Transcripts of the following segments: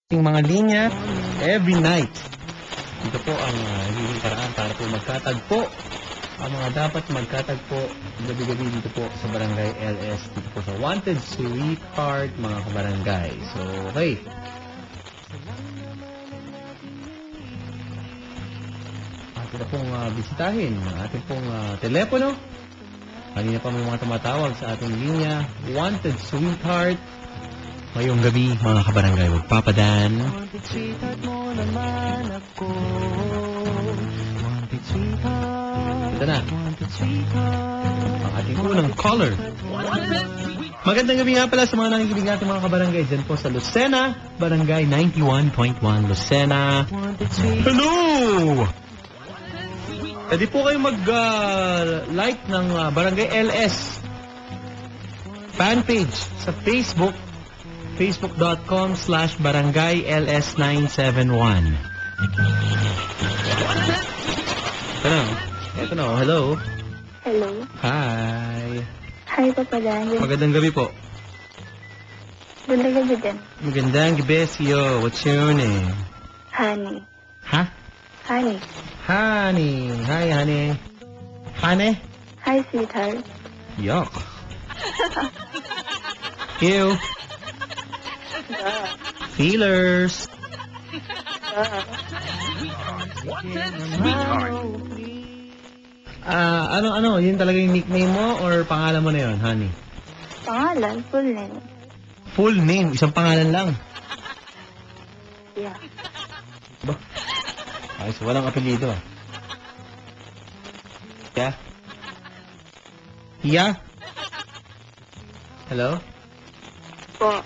Yung mga linya every night. Ito po ang hihing paraan para po magkatagpo. Ang mga dapat magkatagpo gabi-gabi dito po sa Barangay LS. Dito po sa Wanted Sweetheart, mga kabarangay. So, okay. Atin na pong bisitahin ang ating pong telepono. Kanina pa may mga tumatawag sa ating linya. Wanted Sweetheart. Ngayong gabi, mga kabarangay, magpapadan. Wanted sweetheart mo naman ako. Wanted sweetheart. Ito na. Wanted sweetheart. Ang ating unang caller. Magandang gabi nga pala sa mga nakikinig natin mga kabarangay. Diyan po sa Lucena, Barangay 91.1 Lucena. Hello! Pwede po kayo mag-like ng Barangay LS fanpage sa Facebook. facebook.com/barangayls971. Ito na, hello. Hello. Hi. Hi, Papa Dan. Magandang gabi po. Magandang gabi din. Magandang gabi sa'yo. What's your name? Honey. Ha? Honey. Honey. Hi, honey. Honey? Hi, sweetheart. Yuck. Ew. Feelers. Ano? Yun talaga yung nickname mo or pangalan mo na yun, honey? Pangalan, full name. Full name, isang pangalan lang. Yeah. Ba? Ay, so walang apelido ah. Yeah? Yeah? Hello? Po.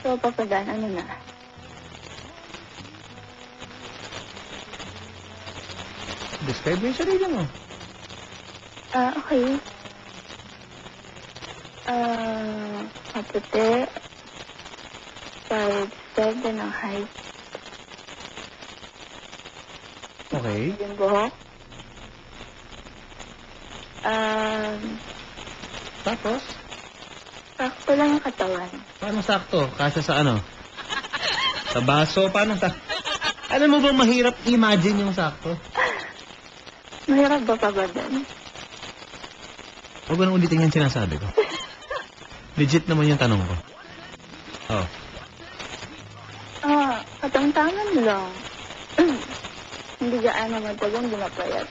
So, Papa Dan, ano na? Describe mo yung sarili mo. Okay. Maputi. 5'7" ang height. Okay. Yung buhok. Tapos? Sakto lang ang katawan. Paano sakto? Kasya sa ano? Sa baso? Paano sakto? Alam mo ba mahirap imagine yung sakto? Mahirap ba pa ba Dan? Huwag ko nang ulitin yung sinasabi ko. Legit naman yung tanong ko. Oh. Katang-tangan lang. Hindi gaano matagal, hindi mapayat.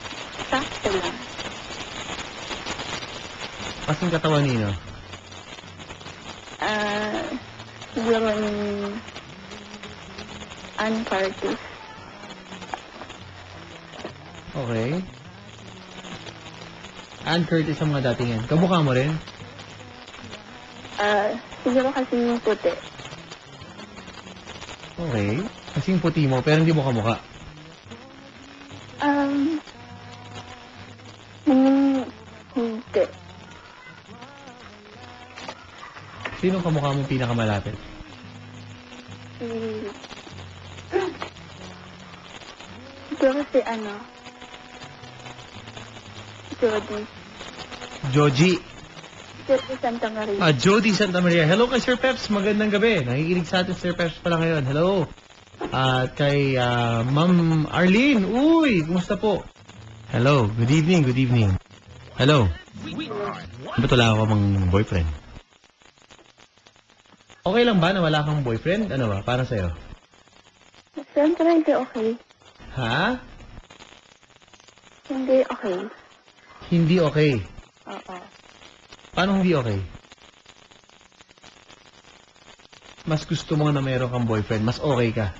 Sakto lang. Kasing katawan nino? Siguro ni Ann Curtis. Okay. Ann Curtis ang mga dating yan. Kamukha mo rin? Siguro kasi yung puti. Okay. Kasing puti mo, pero hindi mo kamukha. Hindi. Sino kamukha mong pinakamalapit? Siguro si Jody. Joji. Jody Santa Maria. Jody Santa Maria. Hello kay Sir Peps. Magandang gabi. Nakikinig sa atin Sir Peps pala ngayon. Hello. At kay Ma'am Arlene. Uy, kumusta po? Hello. Good evening. Good evening. Hello. Ba't wala ako mang boyfriend? Okay lang ba na wala kang boyfriend? Ano ba? Para sa'yo? Siyempre hindi okay. Ha? Hindi okay. Hindi okay. Oo. Paano hindi okay? Mas gusto mo na mayroon kang boyfriend, mas okay ka.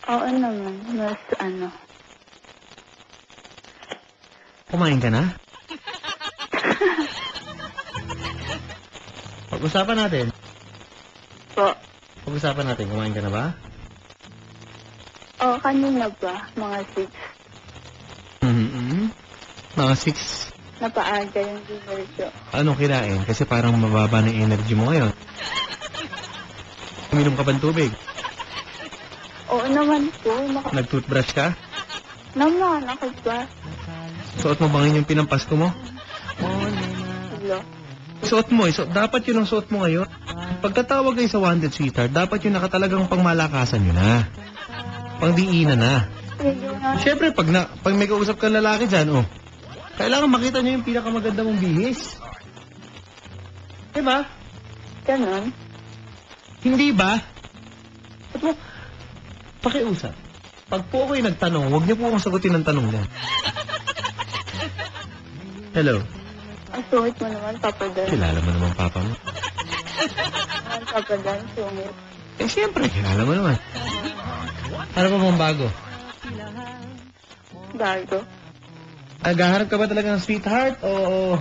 Oo naman. Mas Kumain ka na? Pag-usapan natin. Po. Pag-usapan natin. Kumain ka na ba? Kanina ba? Mga 6. Mga 6. Napaaga yung dinner ko. Anong kinain? Kasi parang mababa na yung energy mo ngayon. Uminom ka ba ng tubig? Oo naman po. Nag-toothbrush ka? Naman, ako ba? Suot mo bangin yung pinampasko mo? Hello? Suot mo, dapat yun ang suot mo ngayon. Pagkatawag kayo sa wanted sweetheart, dapat yun nakatalagang pangmalakasan nyo na. Pangdiinan na. Hindi nga. Siyempre, pag may kausap kang lalaki dyan, kailangan makita nyo yung pinakamaganda mong bihis. Diba? Ganon. Hindi ba? Ba't mo, pakiusap. Pag po ako'y nagtanong, huwag niyo po akong sagutin ng tanong niya. Hello? Ang sungit mo naman, Papa Dan. Kilala mo naman papa mo. Ang Papa Dan, sungit. Siyempre, kilala mo naman. Ano pa bang bago? Bago. Naghahanap ka ba talaga ng sweetheart o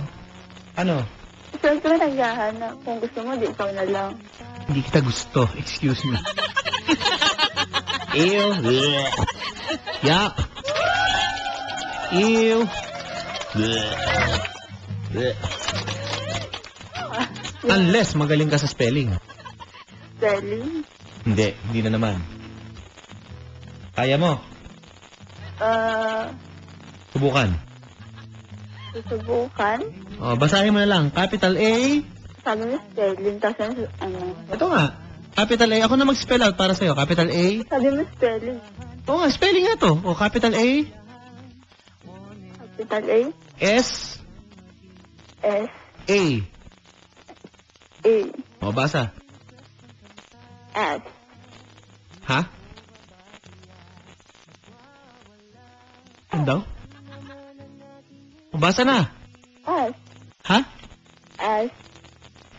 ano? Siyempre, naghahanap. Kung gusto mo, di ikaw na lang. Hindi kita gusto. Excuse me. Ew. Yuck. Ew. Unless magaling ka sa spelling. Spelling? Hindi na naman. Kaya mo. Subukan. Susubukan. Basahin mo na lang. Capital A. Sabi mo spelling, tapos Ito nga. Capital A. Ako na mag-spell out para sa'yo. Capital A. Sabi mo spelling. Oo nga, spelling nga to. Capital A. Capital A. S. S. A. A. Basa. S. Ha? Ano daw? Basa na. S. Ha? S.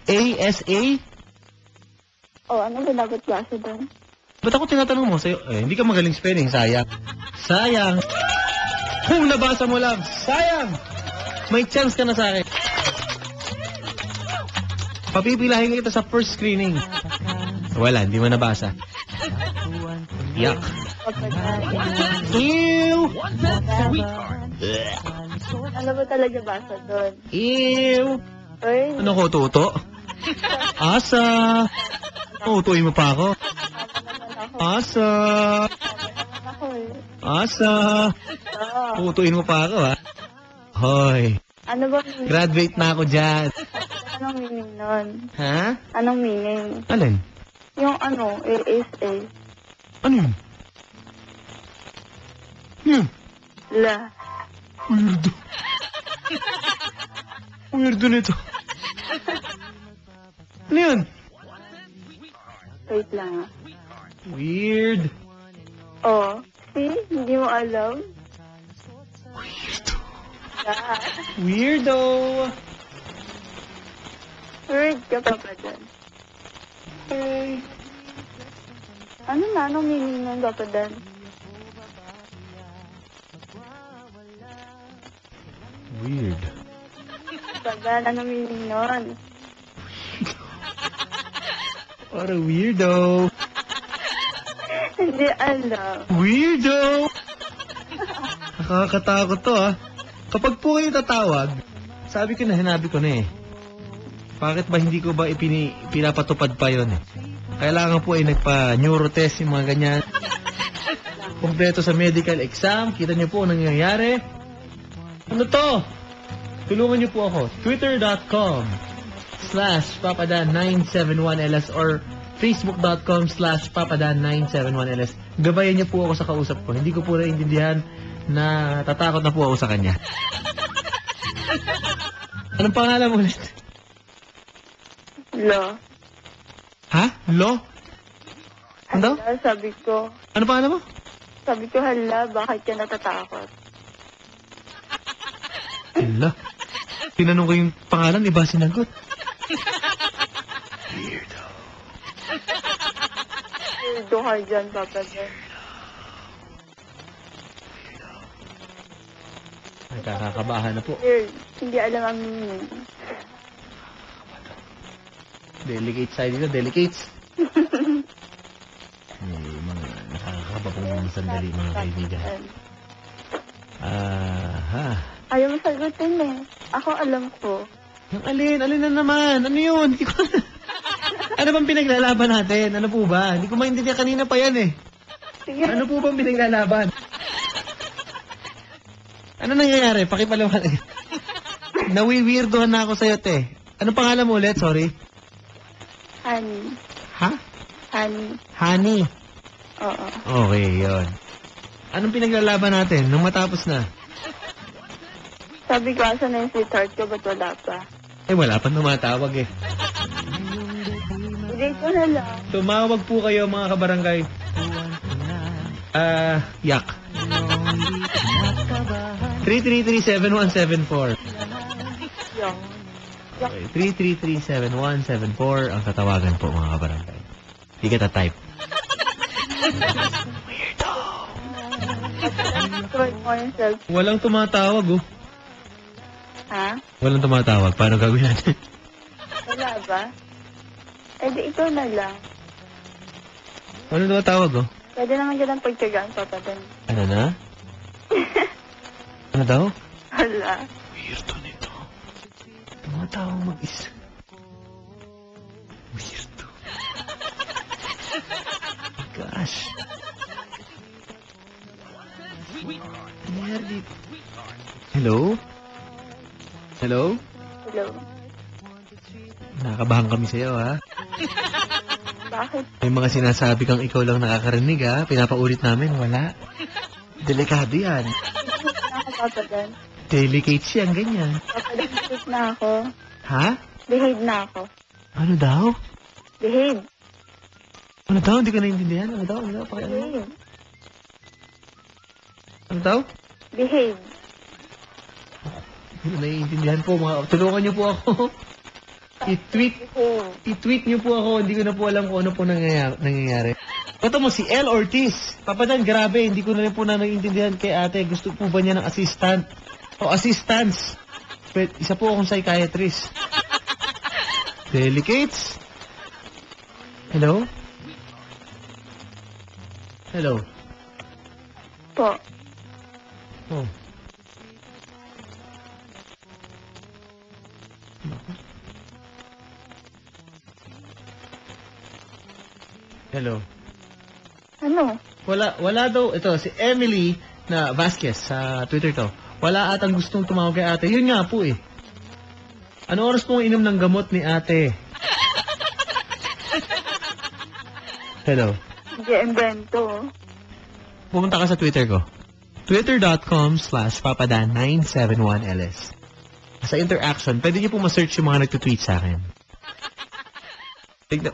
A-S-A? Ano ba dapat basa doon? Ba't ako tinatanong mo sa'yo? Hindi ka magaling spelling. Sayang. Sayang. Kung nabasa mo lang, sayang. May chance ka na sa akin. Papipilahin kita sa first screening. Wala, hindi mo nabasa. Yuck. Ew! Ano ba talaga basa doon? Ew! Uy, Ano ko, tuto? Asa! Tutuin mo pa ako. Asa! ako eh. Asa! Oo. Tutuin mo pa ako, ha? Hoy, Ano ba meaning? graduate na ako dyan. Anong meaning nun? Ha? Anong meaning? Alin? Yung ASA. Ano yun? La. Weirdo. Weirdo nito. Ano yun? Wait lang ah. Weird. See? Hindi mo alam? Weirdo. La. Weirdo. Word ka pa ba dyan? Hey. Ano na? Anong meaning ng gapadan? Weird. Gapadan, anong meaning nun? What a weirdo. Hindi alam. Weirdo. Nakakatakot to, ha? Kapag po kayo tatawag, sabi ko na, hinabi ko na eh. Bakit ba hindi ko ba pinapatupad pa yun eh? Kailangan po ay nagpa-neurotest yung mga ganyan. Kompleto sa medical exam. Kita niyo po ang nangyayari. Ano to? Tulungan niyo po ako. Twitter.com/papadan971ls or Facebook.com/papadan971ls. Gabayan niyo po ako sa kausap ko. Hindi ko po naiintindihan na tatakot na po ako sa kanya. Anong pangalan mo ulit? Lo. Ha? Lo? Ano? Hala, sabi ko. Ano pangalan mo? Sabi ko, hala, bakit ka natatakot? Hala. Tinanong ko yung pangalan, iba sinagot. Weirdo. Weirdo ka dyan, Papa Dan. Nagkakabahan na po. Weird. Hindi alam ang meaning. Delicate side dito, delicates. May mga nakakaba pong sandali, mga kaibigan. Ayaw mo sagutin eh. Ako alam ko. Yung alin na naman. Ano yun? Hindi ko... Ano bang pinaglalaban natin? Ano po ba? Hindi ko maintindihan, kanina pa yan eh. Sige. Ano po bang pinaglalaban? Ano nangyayari? Pakipaliwanag. Nawi-weirdohan na ako sa'yo, te. Anong pangalan mo ulit? Sorry. Honey. Ha? Honey. Honey. Oo. Okay, yun. Anong pinaglalaban natin nung matapos na? Sabi ko, asa na yung sweetheart ko, ba't wala pa? Eh, wala pa tumatawag eh. I-date ko na lang. Tumawag po kayo mga kabarangay. Yak. 333-7174. Yung. Okay, 333-7174 ang katawagan po mga kabarangay. Hindi ka ta-type. Scroll mo yung cellphone. Walang tumatawag oh. Ha? Walang tumatawag. Paano gagawin natin? Wala ba? Eh, di ikaw na lang. Walang tumatawag oh. Pwede naman ka ng pagtsagaan, Papa Dan. Ano na? Ano daw? Wala. Weirdo nito. Tumatawag mag-isa. Weirdo. Gosh. Nangyari dito. Hello? Hello? Hello? Nakakabahan kami sa'yo, ha? Bakit? May mga sinasabi kang ikaw lang nakakarinig, ha? Pinapaulit namin, wala. Delikado yan. Behave na ako, Papa Dan. Delicate yan, ganyan. Papa Dan, behave na ako. Ha? Behave na ako. Ano daw? Behave. Ano daw? Hindi ko naintindihan. Ano daw? Ano daw? Behave. Ano daw? Behave. Hindi ko naiintindihan po, mga... Tulungan niyo po ako. Behave. I-tweet niyo po ako. Hindi ko na po alam kung ano po nangyayari. Ito mo, si L. Ortiz. Papa Dan, grabe. Hindi ko na rin po na naiintindihan kay ate. Gusto po ba niya ng assistant? O assistants. But, isa po akong psychiatrist. Delicates? Hello? Hello? Po. Oh. Hello? Ano? Wala daw, ito, si Emily na Vasquez sa Twitter to. Wala atang gustong tumawag kay ate. Yun nga po eh. Ano oras pong inom ng gamot ni ate? Hello? G-invento. Pumunta ka sa Twitter ko. Twitter.com/papadan971ls. Sa interaction, pwede niyo po ma-search yung mga nagtutweet sa akin.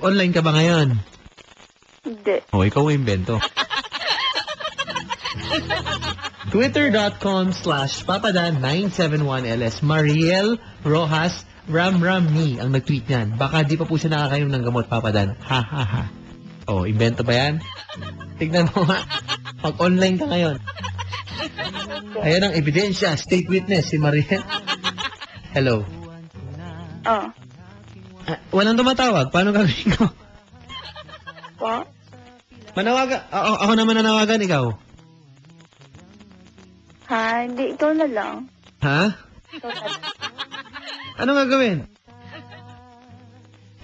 Online ka ba ngayon? Hindi. O, ikaw ang invento. Twitter.com/papadan971ls. Mariel Rojas Ramramni ang nag-tweet niyan. Baka di pa po siya nakakainom ng gamot, Papadan. Ha, ha, ha. O, invento ba yan? Tignan mo nga. Pag-online ka ngayon. Ayan ang ebidensya. State witness, si Mariel. Hello. Oh. Walang tumatawag. Paano gagawin ko? Po? Manawagan. Ako naman nanawagan, ikaw. Ha? Hindi, ikaw na lang. Ha? Ikaw na lang. Ano gagawin?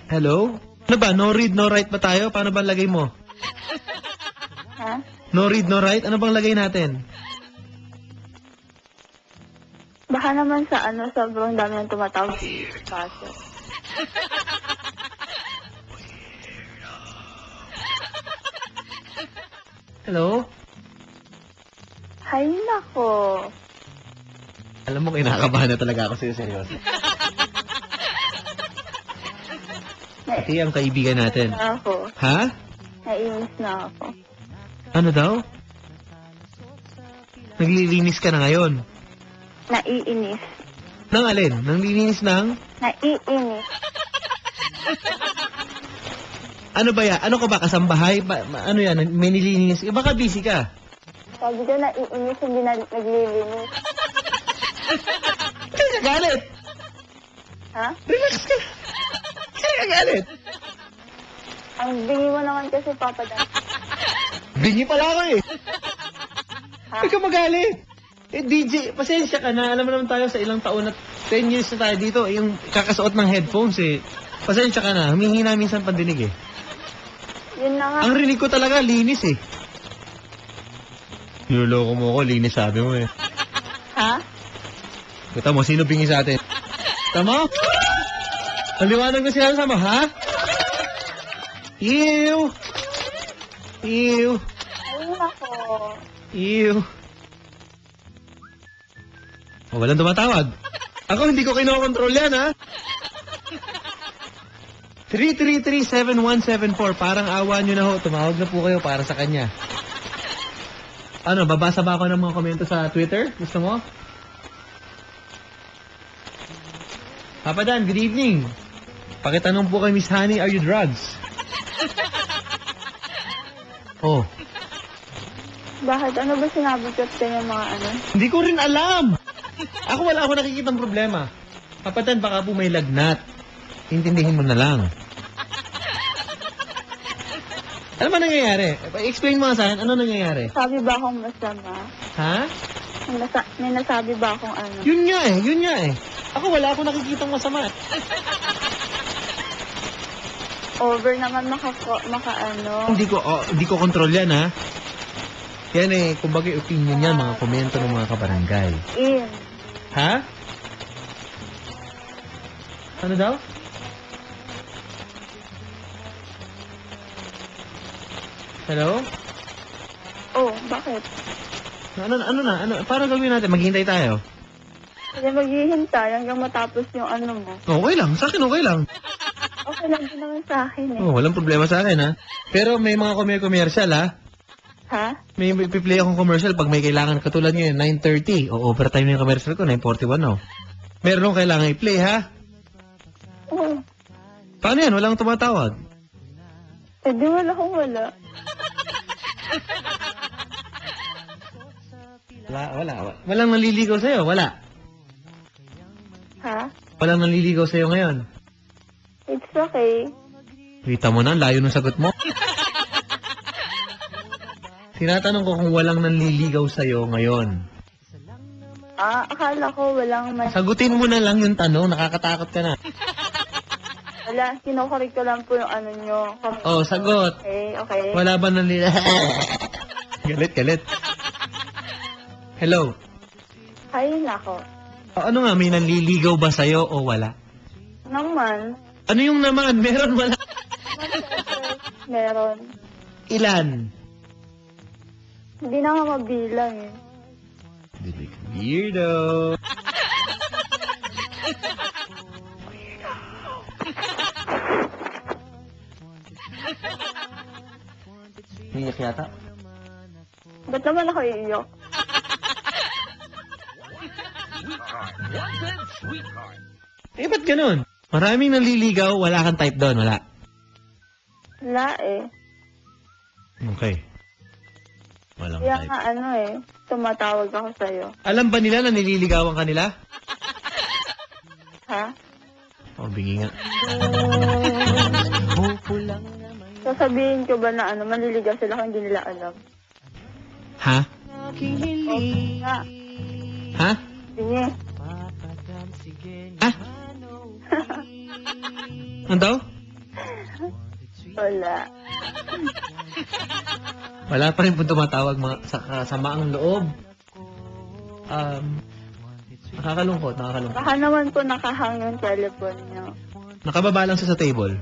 Hello? Ano ba? No read, no write ba tayo? Paano ba lagay mo? Ha? No read, no write? Ano bang lagay natin? Baka naman sa ano, sobrang dami ng tumatawag. Kaso. Hello? Hay nako. Alam mo, kinakabahan na talaga ako sa'yo, seryoso. Pati ang kaibigan natin. Na ako. Ha? Naiinis na ako. Ano daw? Naglilinis ka na ngayon. Naiinis. Nang alin? Nang lilinis ng? Naiinis. Ano ba yan? Ano ka ba? Kasambahay? Ano yan? May nililinis? Baka busy ka. Sabi ko naiinis, hindi na naglilinis. Kaya ka galit. Ha? Relax ka. Kaya ka galit. Ang bingi mo naman kasi, Papa Dan. Bingi pala ako eh. Ha? Huwag ka magalit. Eh, DJ, pasensya ka na. Alam mo naman tayo sa ilang taon at 10 years na tayo dito. Yung kakasuot ng headphones eh. Pasensya ka na. Humingi na minsan pandinig eh. Yun na nga. Ang rinig ko talaga, linis eh. Niloloko mo ako, linis sabi mo eh. Ha? Kita mo, sino bingi sa atin? Tama? Ang liwanag na sinasama, ha? Ew! Ew! Ayun ako. Ew! Oh, walang tumatawag. Ako, hindi ko kinokontrol yan, ha? 333-7174. Parang awa nyo na ho. Tumawag na po kayo para sa kanya. Ano, babasa ba ako ng mga komento sa Twitter? Gusto mo? Papa Dan, good evening. Pakitanong po kay Miss Honey, are you drugs? Oh, Bakit? Ano ba sinabi ko sa yung mga ano? hindi ko rin alam. Wala ako nakikitang problema. Papa Dan, baka po may lagnat. Intindihin mo na lang. Ano ba nangyayari? Explain mo nga sa akin, ano nangyayari? Sabi ba akong masama? Ha? May nasabi ba akong ano? Yun nga eh. Wala akong nakikitang masama. Over naman maka ano. Hindi ko control yan, ha? Yan eh, kumbaga opinion yan, mga komento ng mga kabarangay. In. Ha? Ano daw? Hello? Oh, bakit? Ano na? Paano gawin natin? Maghihintay tayo? Hindi maghihintay hanggang matapos yung ano mo. Okay lang. Sa akin, okay lang. Okay lang din naman sa akin eh. Oh, walang problema sa akin, ha? Pero may mga commercial, ha? Ha? May piplay akong commercial pag may kailangan. Katulad ngayon, 9:30. O overtime yung commercial ko, 9:41 now. Meron akong kailangan i-play, ha? Oo. Paano yan? Walang tumatawag. Eh di wala kung wala. Wala. Walang naliligaw sa'yo, wala. Ha? Walang naliligaw sa'yo ngayon. It's okay. Kita mo na, layo ng sagot mo. Tinatanong ko kung walang nanliligaw sa'yo ngayon. Akala ko walang Sagutin mo na lang yung tanong, nakakatakot ka na. Wala, kinukorek ko lang po yung ano nyo. Oh, sagot. Okay. Wala ba nanliligaw? Galit. Hello. Hay nako. Ano nga, may nanliligaw ba sa'yo o wala? Naman. Ano yung naman? Meron, wala? Meron. Ilan? Hindi na nga mabilang eh. Weirdo. Iiyak yata? Ba't naman ako iiyok? Ba't ganun? Maraming nanliligaw, wala kang type doon, wala. Wala eh. Okay. Walang Kaya type. nga ano eh, tumatawag ako sa'yo. Alam ba nila na nililigawan ka nila? Ha? Oh, bingi nga. Sasabihin ko ba na ano, maliligaw sila kung hindi nila alam? Ha? Okay nga. Ha? Sige. Ha? Ano daw? Wala. Wala pa rin po tumatawag sa kasamaang loob. Nakakalungkot. Baka naman po nakahang yung telephone nyo. Nakababa lang siya sa table.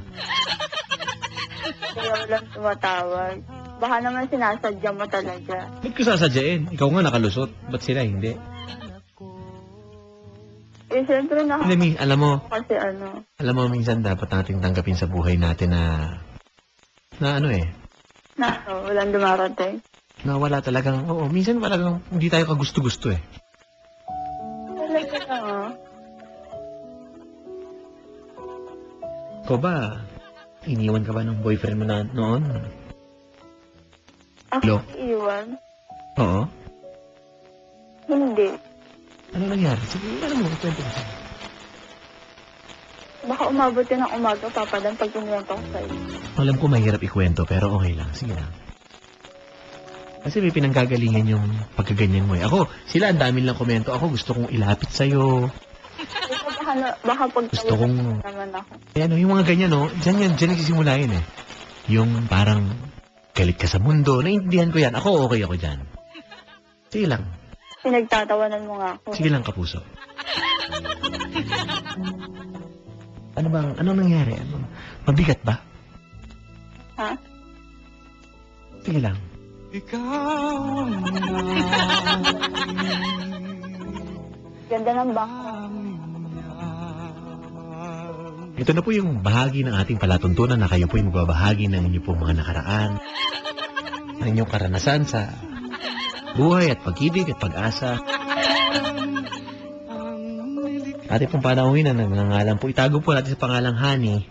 Kaya walang tumatawag. Baka naman sinasadya mo talaga. Ba't ko sasadyain? Ikaw nga nakalusot. Ba't sila hindi? Eh, siyempre Hindi, alam mo, kasi ano. alam mo, minsan dapat nating tanggapin sa buhay natin na ano eh, Na walang dumarating. na wala talagang, minsan talagang hindi tayo kagusto-gusto eh. Talaga lang ah. Ikaw ba, iniwan ka ba ng boyfriend mo na noon? Hello? Ako iiwan? Oo. Hindi. Ano nangyari? Sige, ano mo, kwento mo sa'yo. Baka umabot yun ng umaga, Papa Dan, pag kinuwento ko sa'yo. Alam ko mahirap ikwento, pero okay lang. Sige lang. Kasi may pinanggagalingan yung pagkaganyan mo eh. Ako, sila ang dami lang komento. Ako gusto kong ilapit sa'yo. Baka pag Gusto kong- naman ako. Eh ano, yung mga ganyan, no? Diyan nagsisimula yun eh. Yung parang galit ka sa mundo. Naintindihan ko yan. Ako, okay ako dyan. Sige lang. Pinagtatawanan mo nga ako. Sige lang, kapuso. Anong nangyari? Mabigat ba? Ha? Sige lang. Ganda ng background. Ito na po yung bahagi ng ating palatuntunan na kayo po yung magbabahagi ng inyong pong mga nakaraan, ng inyong karanasan sa buhay at pag-ibig at pag-asa. Ating pong panauhin na nagngangalan po, itago po natin sa pangalang Honey.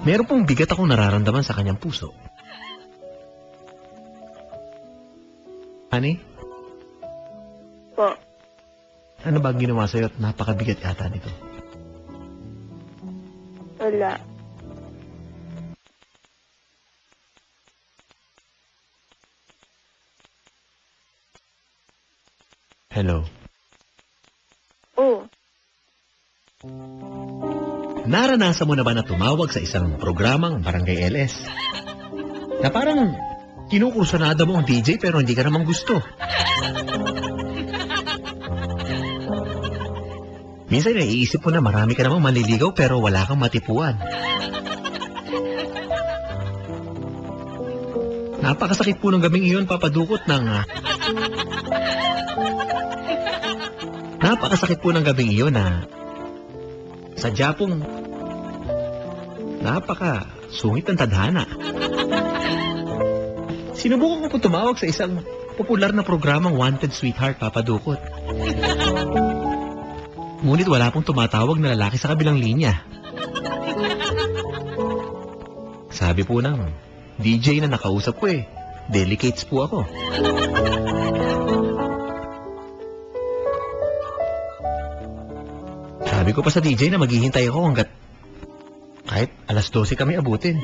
Meron pong bigat akong nararamdaman sa kanyang puso. Honey? Po. Ano ba ang ginawa sa'yo at napakabigat yata nito? Wala. Hello? Oo. Naranasan mo na ba na tumawag sa isang programang Barangay LS? Na parang kinukursunada mo ang DJ pero hindi ka namang gusto. Minsan naiisip mo na marami ka namang manliligaw pero wala kang matipuan. Napakasakit po ng gabing iyon, papadukot ng... Napakasakit po ng gabing iyon na... Sadya pong... Napaka-sungit ng tadhana. Sinubukan ko po tumawag sa isang popular na programang Wanted Sweetheart, papadukot. Ngunit wala pong tumatawag na lalaki sa kabilang linya. Sabi po ng DJ na nakausap ko delicates po ako. Sabi ko pa sa DJ na maghihintay ako hanggat kahit alas 12 kami abutin.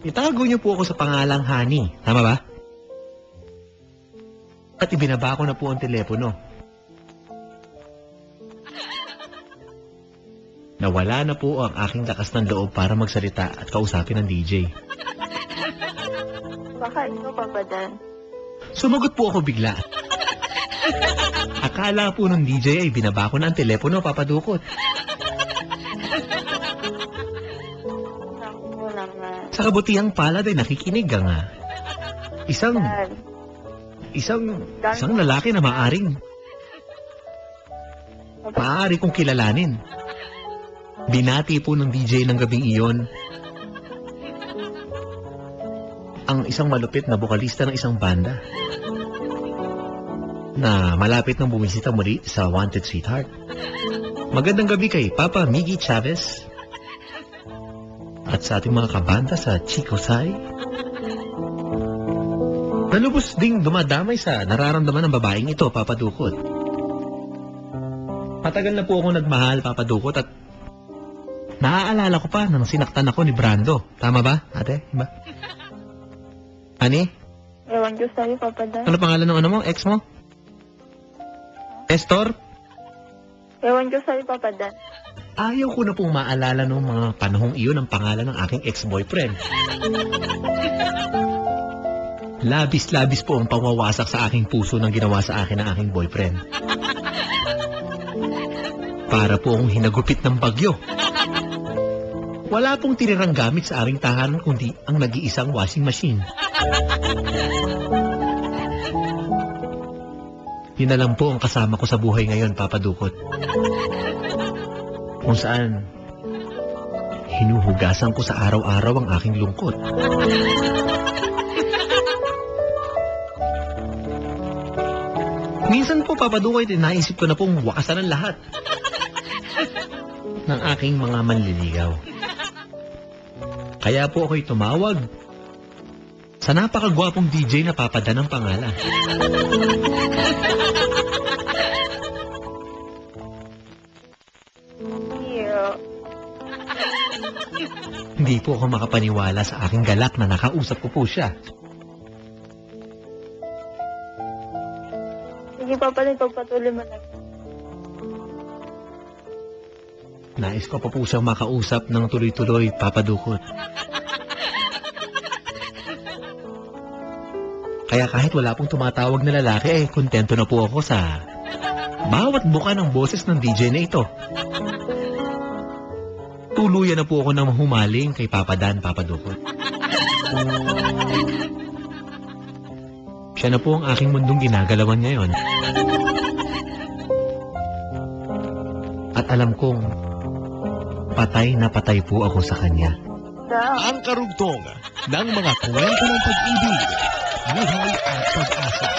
Itago niyo po ako sa pangalang Honey. Tama ba? At ibinaba ko na po ang telepono. Nawala na po ang aking lakas ng loob para magsalita at kausapin ng DJ. Baka ikaw, Papa Dan. Sumagot po ako bigla. Akala po ng DJ ay binaba ko na ang telepono, papadukot. Naku naman. Sa kabutihang palad ay nakikinig ka nga. Isang lalaki na maaari kong kilalanin. Binati po ng DJ ng gabing iyon ang isang malupit na bokalista ng isang banda na malapit nang bumisita muli sa Wanted Sweetheart. Magandang gabi kay Papa Miggy Chavez at sa ating mga kabanda sa Chico Sai. Nalubos ding dumadamay sa nararamdaman ng babaeng ito, papadukot. Matagal na po ako nagmahal, papadukot, at naaalala ko pa nang sinaktan ako ni Brando. Tama ba, ate? Diba? Ani? Ewan ko sa'yo, Papa Dan. Ano pangalan ng ano mo? Ex mo? Estor? Ewan ko sa'yo, Papa Dan. Ayaw ko na pong maalala nung mga panahong iyon ang pangalan ng aking ex-boyfriend. Labis-labis po ang pawawasak sa aking puso ng ginawa sa akin ng aking boyfriend. Para po akong hinagupit ng bagyo. Wala pong tirirang gamit sa aming tahanan kundi ang nag-iisang washing machine. Yun na lang po ang kasama ko sa buhay ngayon, papadukot. Kung saan hinuhugasan ko sa araw-araw ang aking lungkot. Minsan po, papadukot, naisip ko na pong wakasan ang lahat ng aking mga manliligaw. Kaya po ako'y tumawag sa napakagwapong DJ na Papa Dan ang pangalan. Hindi po ako makapaniwala sa aking galak na nakausap ko po siya. Sige, Papa Dan, pagpatuloy mo na. Nais ko pa po siyang makausap ng tuloy-tuloy, Papa Dukot. Kaya kahit wala pong tumatawag na lalaki, kontento na po ako sa bawat buka ng boses ng DJ na ito. Tuluyan na po ako nang humaling kay Papa Dan, Papa Dukot. Siya na po ang aking mundong ginagalawan ngayon. At alam kong patay na patay po ako sa kanya. Ang karugtong ng mga kwento ng pag-ibig, buhay at pag-asa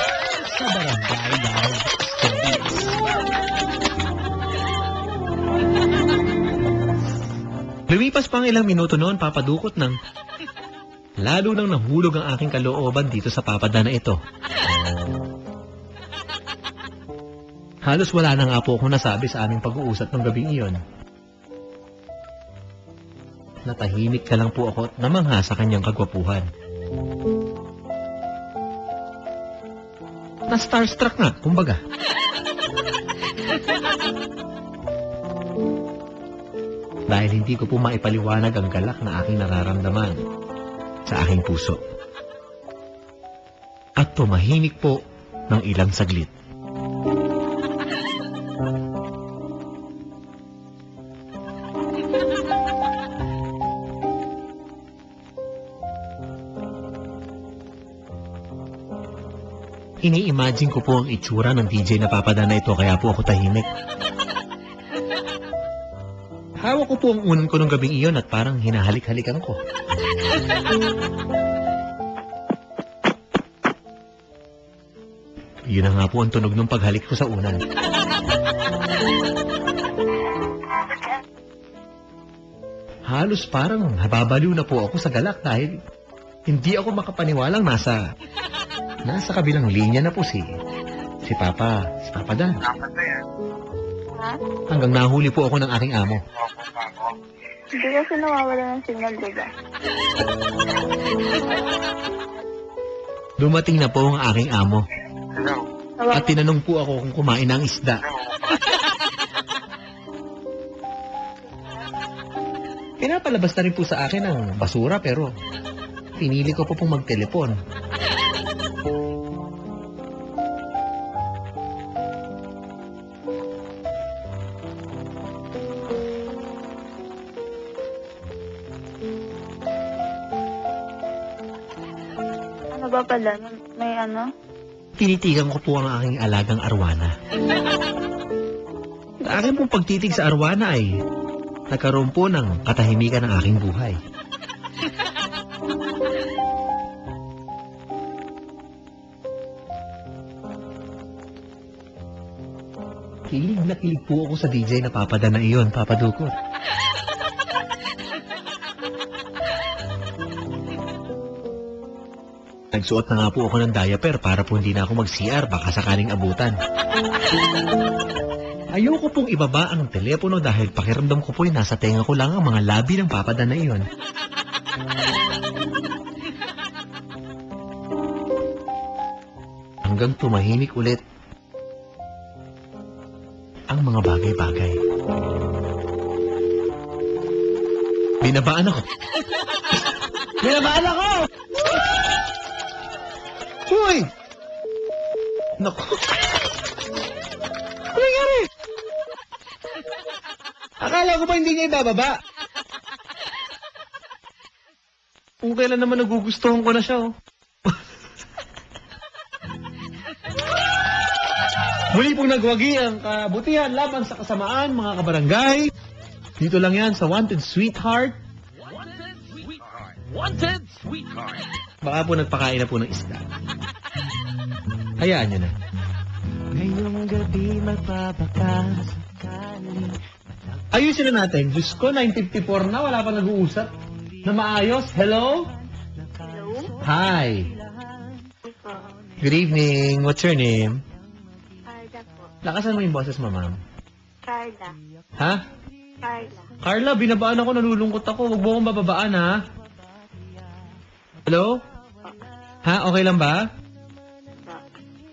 sa Barangay Love Stories. Lumipas pa ang ilang minuto noon, Papa Dukot, nang lalo nang nahulog ang aking kalooban dito sa papada na ito. Halos wala na nga po akong nasabi sa aming pag-uusap ng gabing iyon. Natahimik ka lang po ako at namangha sa kanyang kagwapuhan. Na-starstruck nga, kumbaga. Dahil hindi ko po maipaliwanag ang galak na aking nararamdaman sa aking puso. At tumahimik po ng ilang saglit. Ini-imagine ko po ang itsura ng DJ na papada na ito, kaya po ako tahimik. Hawak ko po ang unan ko ng gabing iyon at parang hinahalik-halikan ko. Yun na nga po ang tunog ng paghalik ko sa unan. Halos parang hababaliw na po ako sa galak dahil hindi ako makapaniwalang nasa kabilang linya na po si Papa Dan. Ha? Hanggang nahuli po ako ng aking amo. Hindi kasi nawawala ng signal, diba? Dumating na po ang aking amo. Hello? At tinanong po ako kung kumain ng isda. Pinapalabas na rin po sa akin ang basura pero pinili ko po pong magtelepon. Ano ba pala? May ano? Tinitigan ko po ang aking alagang arwana. Sa akin pong pagtitig sa arwana ay nagkaroon po ng katahimikan ng aking buhay. Kilig na kilig po ako sa DJ na papada na iyon, Papa Dukot. Nagsuot na nga po ako ng diaper para po hindi na ako mag-CR, baka sakaling abutan. Ayoko pong ibaba ang telepono dahil pakiramdam ko po nasa tenga ko lang ang mga labi ng papada na iyon. Hanggang tumahimik ulit ang mga bagay-bagay. Binabaan ako. Binabaan ako! Hoy! Naku! Ano nangyari? Akala ko ba hindi niya ibababa? Kung kailan naman nagugustuhan ko na siya, oh. Muli pong nagwagi ang kabutihan laban sa kasamaan, mga kabarangay. Dito lang yan sa Wanted Sweetheart. Wanted Sweetheart. Baka po nagpakain na po ng isda. Hayaan nyo na. Ngayong gabi magbabaka sakali. Ayusin na natin. Diyos ko, 9:54 na. Wala pa nag-uusap. Na maayos. Hello? Hello? Hi. Ito. Good evening. What's your name? Carla po. Lakasan mo yung boses mo, ma'am. Carla. Ha? Carla. Carla, binabaan ako. Nalulungkot ako. Huwag mo akong bababaan, ha? Hello? Ha? Okay lang ba?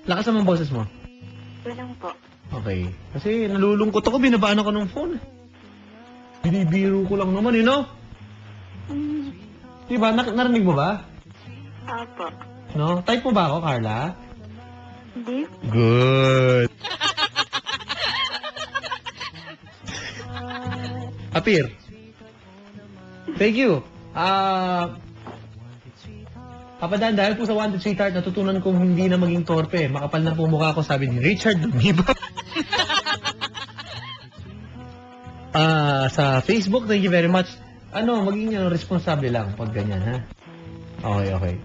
Lakasan mo ang boses mo. Walang po. Okay. Kasi nalulungkot ako. Binabaan ako ng phone. Binibiro ko lang naman, no? Hmm. Diba? Narinig mo ba? Opo. No? Type mo ba ako, Carla? Hindi. Good. Apir. Thank you. Papadan, dahil po sa Wanted Sweetheart, natutunan kong hindi na maging torpe. Makapal na po mukha ko, sabi ni Richard Dumiba. Sa Facebook, thank you very much. Maging responsable lang pag ganyan, ha? Okay.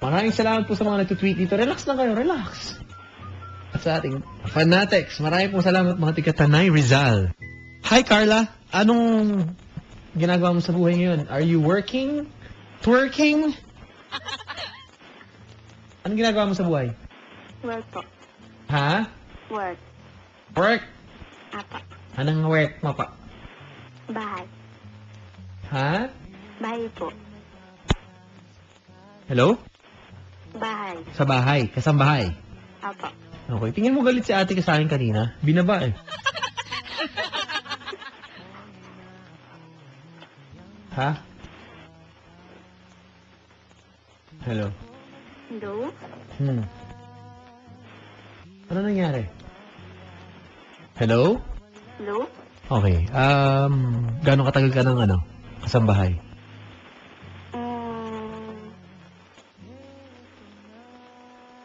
Maraming salamat po sa mga nagtutweet dito. Relax lang kayo, relax. At sa ating fanatics, maraming po salamat mga tiga-Tanay Rizal. Hi, Carla. Anong ginagawa mo sa buhay ngayon? Are you working? Twerking? Anong ginagawa mo sa buhay? Work po. Ha? Work. Work? Apa. Anong work mo pa? Bahay. Ha? Bahay po. Hello? Bahay. Sa bahay. Kasambahay. Apa. Okay. Tingin mo galit si ate ka sa akin kanina? Binaba eh. Ha? Hello? Hello? Ano nangyari? Hello? Hello? Okay. Gano'ng katagal ka ng kasambahay?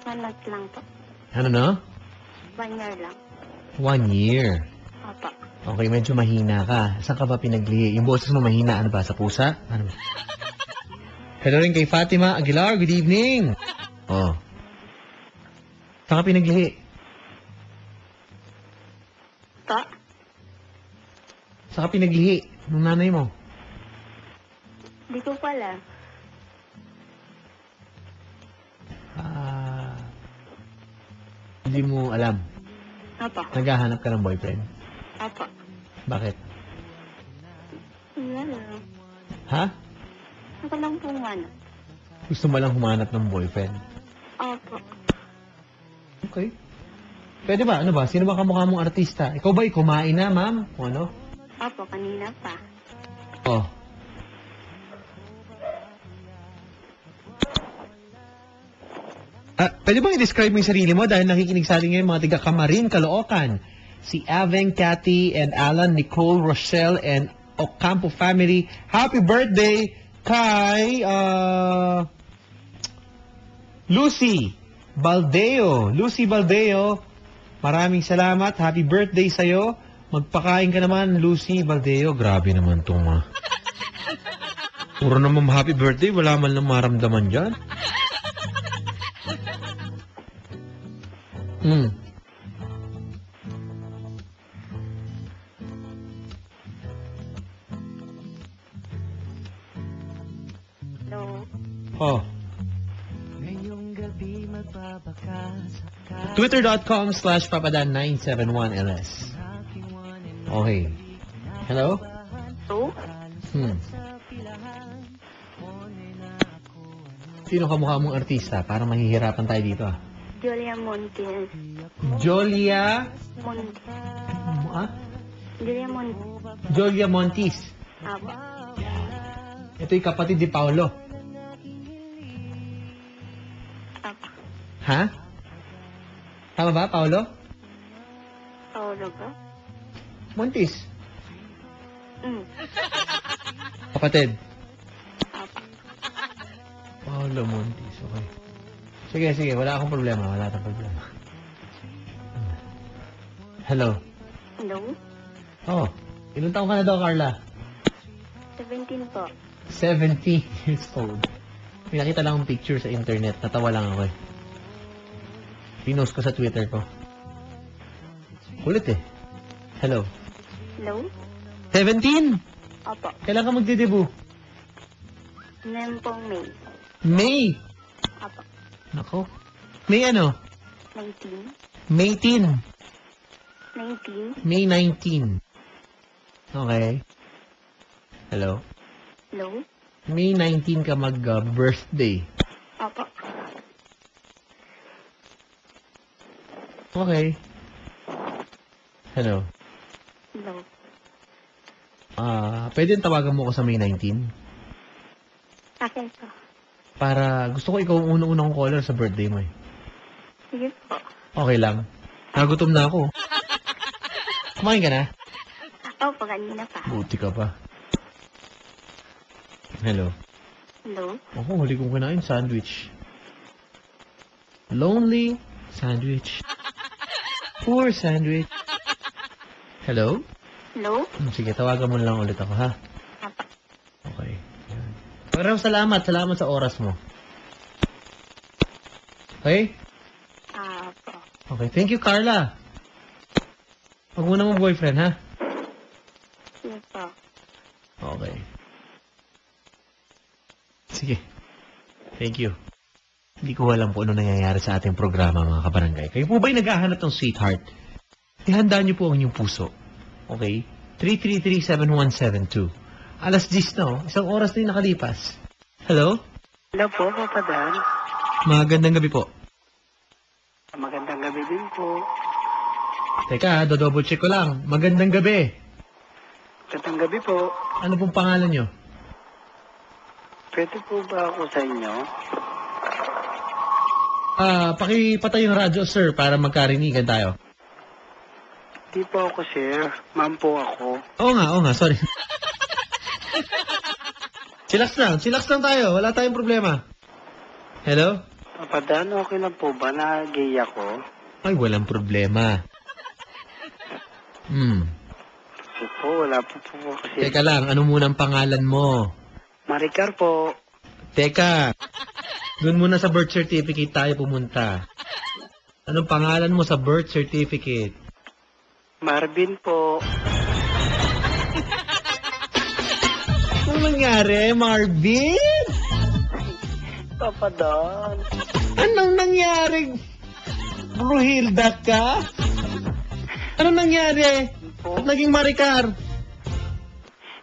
Manat lang po. Ano na? 1 year lang. 1 year. Apa. Okay, medyo mahina ka. Saan ka ba pinaglihi? Yung boses mo mahina, ano ba? Sa pusa? Ano ba? Hello rin kay Fatima Aguilar. Good evening. Oh. Saan ka pinaglihi? Pa? Saan ka pinaglihi? Nung nanay mo? Di ko pala. Hindi mo alam. Apa. Naghahanap ka ng boyfriend. Apa. Bakit? Wala lang. Ha? Ako lang po ano. Gusto mo lang humanap ng boyfriend? Apa. Okay. Pwede ba? Ano ba? Sino ba kamukha mong artista? Ikaw ba'y kumain na, ma'am? O ano? Apa, kanina pa. Oh. Pwede bang i-describe mo yung sarili mo dahil nakikinig sa atin ngayon mga tiga Camarin, Caloocan. Si Aveng, Cathy, and Alan, Nicole, Rochelle, and Ocampo family. Happy birthday kay Lucy Baldeo. Lucy Baldeo, maraming salamat. Happy birthday sa'yo. Magpakain ka naman, Lucy Baldeo. Grabe naman itong puro naman happy birthday. Wala man lang maramdaman dyan. Hello? Oh. Twitter.com/papadan971ls. Okay. Hello? Hello? Sino kamukha mong artista? Para mahihirapan tayo dito ah. Julia Montes. Jolia... Montes. Ah? Julia Montes. Jolia Montis. Apa. Ito yung kapatid ni Paolo. Apa. Ha? Tama ba, Paolo? Paolo ba? Montis. Kapatid. Apa. Paolo Montis, okay. Sige, wala akong problema. Wala akong problema. Hello? Hello? Oh, ilang taong ka na daw, Carla? 17 po. 17 years old. May nakita lang akong picture sa internet. Natawa lang ako eh. Pinost ko sa Twitter ko. Kulit eh. Hello? Hello? 17? Apa. Kailan ka magdidebu? Ngayon pong May. May! Apa. Nako. May ano? 19. May 10. 19. May 19. Okay. Hello? Hello? May 19 ka mag-birthday. Apa. Okay. Hello? Hello. Pwede tawagan mo ko sa May 19? Akin po. Para gusto ko ikaw ang unang-unang caller sa birthday mo eh. Sige po. Okay lang. Nagutom na ako. Kumain ka na? Opo, kanina pa. Buti ka pa. Hello. Hello? Ako, huli kong kinain sandwich. Lonely sandwich. Poor sandwich. Hello? Hello? Sige, tawagan mo na lang ulit ako, ha? Apa. Okay. Yan. Maraming salamat. Salamat sa oras mo. Okay? Apo. Okay. Thank you, Carla. Huwag mo namang boyfriend, ha? Sige po. Okay. Sige. Thank you. Hindi ko alam kung ano nangyayari sa ating programa, mga kabarangay. Kayo po ba'y naghahanap ng sweetheart? Ihanda niyo po ang inyong puso. Okay? 333-7172. Alas 10 na, oh. Isang oras na yung nakalipas. Hello? Hello po, Papa Dan. Magandang gabi po. Magandang gabi din po. Teka, do-double check ko lang. Magandang gabi. Magandang gabi po. Ano pong pangalan niyo? Pwede po ba ako sa inyo? Pakipatay yung radyo, sir, para magkarinigan tayo. Di po ako, sir. Ma'am po ako. Oo nga, sorry. Chillax lang tayo. Wala tayong problema. Hello? Papa Dan, okay lang po ba na gay ako? Ay, walang problema. Kasi po, wala po kasi. Teka lang, ano munang pangalan mo? Maricar po. Teka, doon muna sa birth certificate tayo pumunta. Anong pangalan mo sa birth certificate? Marvin po. Anong nangyari, Marvin? Papa Dan. Anong nangyari? Bruhilda ka? Anong nangyari? At naging Maricar?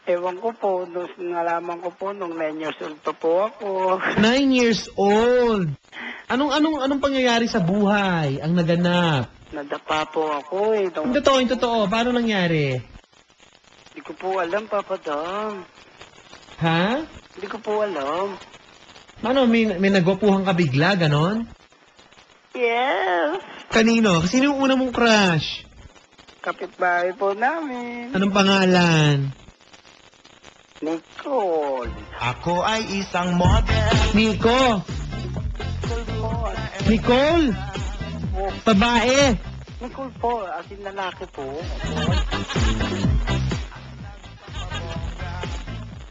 Ewan ko po, nung nalaman ko po, nung 9 years old pa po ako. 9 years old. Anong pangyayari sa buhay ang naganap? Nadapa po ako eh. Yung totoo. Paano nangyari? Hindi ko po alam, Papa Dan. Ha? Hindi ko po alam. Ano, may nagwapuhan ka bigla, ganon? Yes. Kanino? Sino yung una mong crush? Kapitbahay po namin. Anong pangalan? Nicole. Ako ay isang model. Nico. Nicole. Babae. Nicole po, as in lalaki po.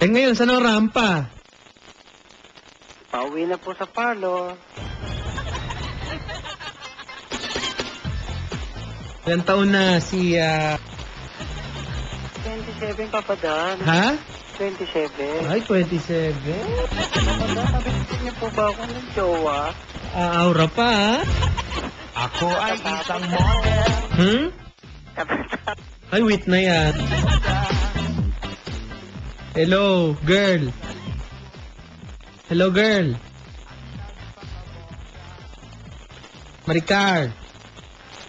Ngayon, saan ang rampa? Pauwi na po sa palo. Ilang taon na si, 27, Papa Dan. ha? 27. Ay, 27. Papa Dan, nabigyan niyo po ba ako ng jowa? Aura pa, ha? Ako ay isang model. Ay, wait na yan. Hello, girl. Hello, girl. Maricar.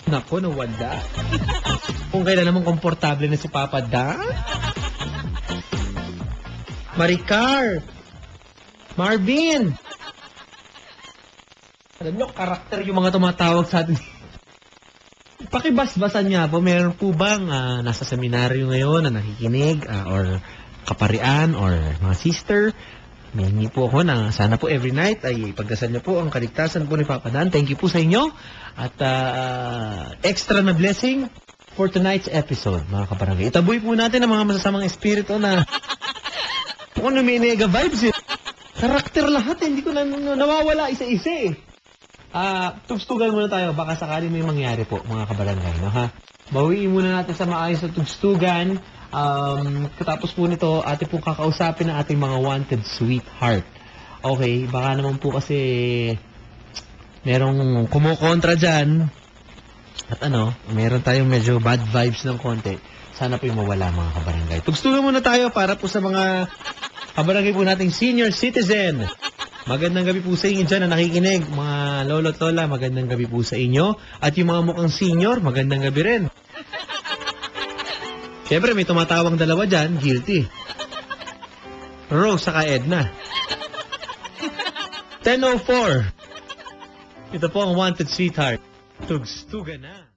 Nako, nawala. Kung kailan naman komportable na si Papa Dan. Maricar. Marvin. Alam nyo, karakter yung mga tumatawag sa atin. Pakibasbasan niya po, meron po bang nasa seminaryo ngayon na nakikinig or kaparian or mga sister? May po ako na sana po every night ay pagdasal niyo po ang kaligtasan po ni Papa Dan. Thank you po sa inyo. At extra na blessing for tonight's episode, mga kabarangay. Itaboy po natin ang mga masasamang espiritu na kung ano may nega vibes eh. Karakter lahat eh. Hindi ko na nawawala isa-isa eh. Tugstugan muna tayo. Baka sakali may mangyari po, mga kabarangay. No, ha? Bawiin muna natin sa maayos na tugstugan. Katapos po nito, ating pong kakausapin ang ating mga wanted sweetheart. Okay, baka naman po kasi merong kumukontra dyan. At meron tayong medyo bad vibes ng konti. Sana po yung mawala, mga kabarangay. Tugstugan muna tayo para po sa mga kabarangay po nating senior citizen. Magandang gabi po sa inyo dyan na nakikinig. Mga lolo at lola, magandang gabi po sa inyo. At yung mga mukhang senior, magandang gabi rin. Siyempre, may tumatawang dalawa dyan, guilty. Rose saka Edna. 10:04. Ito po ang Wanted Sweetheart. Tugstuga na.